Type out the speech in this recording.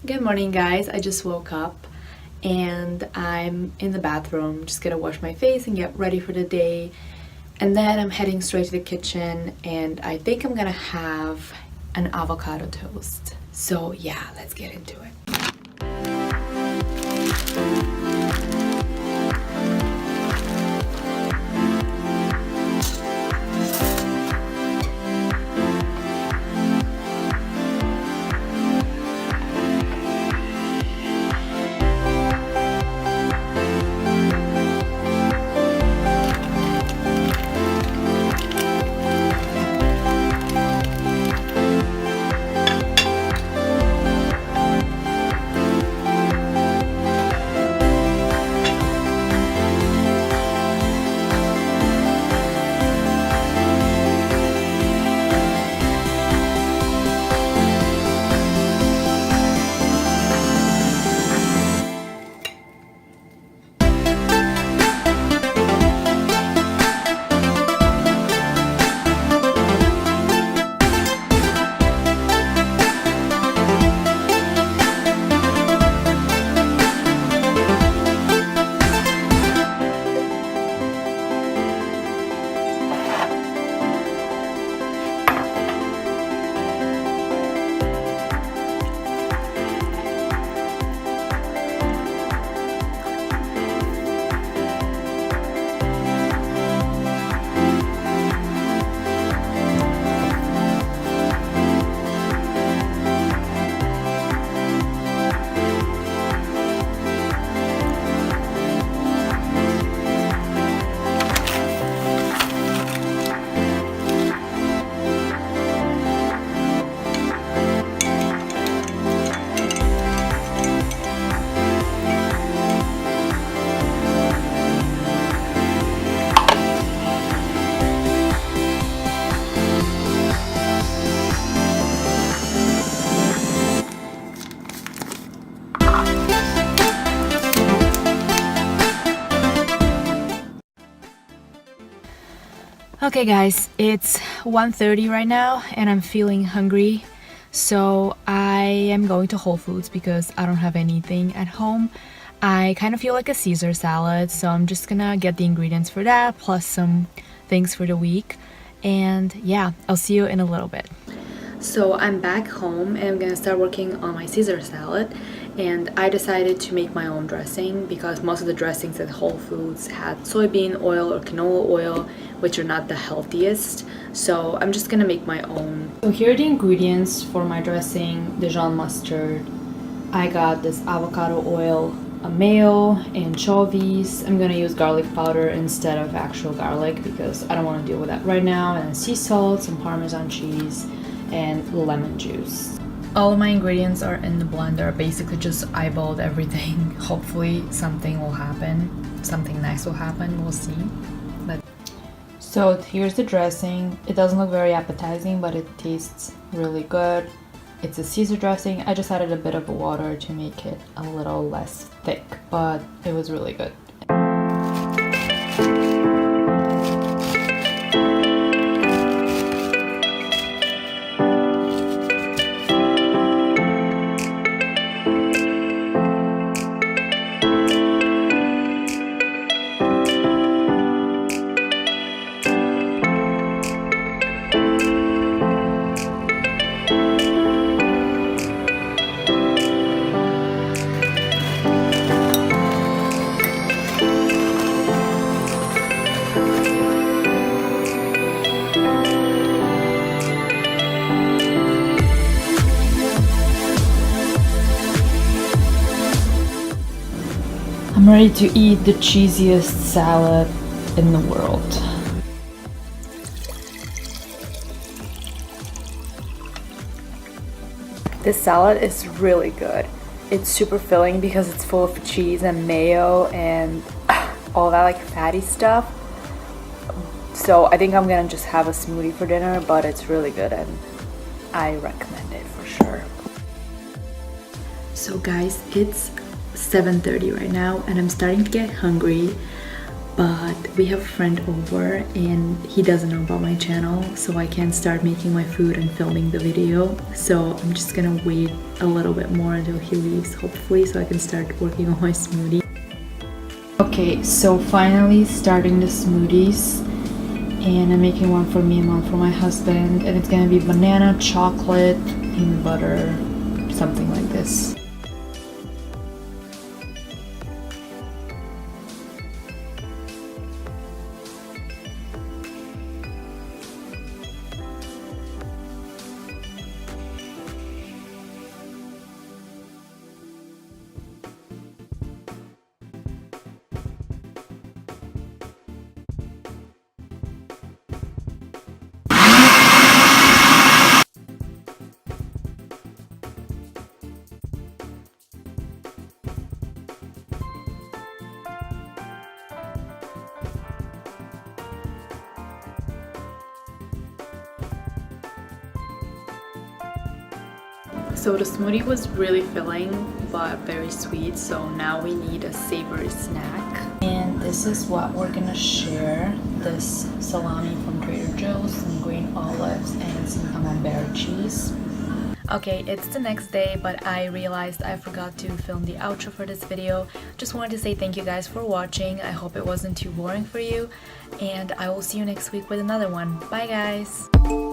Good morning, guys. I just woke up and I'm in the bathroom, just gonna wash my face and get ready for the day. And then I'm heading straight to the kitchen and I think I'm gonna have an avocado toast. So, yeah, let's get into it. Okay guys, it's 1:30 right now and I'm feeling hungry. So I am going to Whole Foods because I don't have anything at home. I kind of feel like a Caesar salad, so I'm just gonna get the ingredients for that plus some things for the week. And yeah, I'll see you in a little bit. So I'm back home and I'm gonna start working on my Caesar salad, and I decided to make my own dressing because most of the dressings at Whole Foods had soybean oil or canola oil, which are not the healthiest. So I'm just gonna make my own. So here are the ingredients for my dressing: Dijon mustard. I got this avocado oil, a mayo, anchovies. I'm gonna use garlic powder instead of actual garlic because I don't want to deal with that right now, and sea salt, some Parmesan cheese, and lemon juice. All of my ingredients are in the blender. Basically just eyeballed everything. Hopefully something will happen. Something nice will happen. We'll see. So here's the dressing. It doesn't look very appetizing, but it tastes really good. It's a Caesar dressing. I just added a bit of water to make it a little less thick, but it was really good. I'm ready to eat the cheesiest salad in the world. This salad is really good. It's super filling because it's full of cheese and mayo and all that like fatty stuff. So I think I'm gonna just have a smoothie for dinner, but it's really good and I recommend it for sure. So guys, it's 7:30 right now and I'm starting to get hungry. but we have a friend over and he doesn't know about my channel, so I can't start making my food and filming the video. So I'm just gonna wait a little bit more until he leaves, hopefully, so I can start working on my smoothie. Okay, so finally starting the smoothies, and I'm making one for me and one for my husband, and it's gonna be banana, chocolate, peanut butter, something like this. So the smoothie was really filling but very sweet, so now we need a savory snack. And this is what we're gonna share. This salami from Trader Joe's, some green olives, and some camembert cheese. Okay, it's the next day, but I realized I forgot to film the outro for this video. Just wanted to say thank you guys for watching. I hope it wasn't too boring for you, and I will see you next week with another one. Bye guys!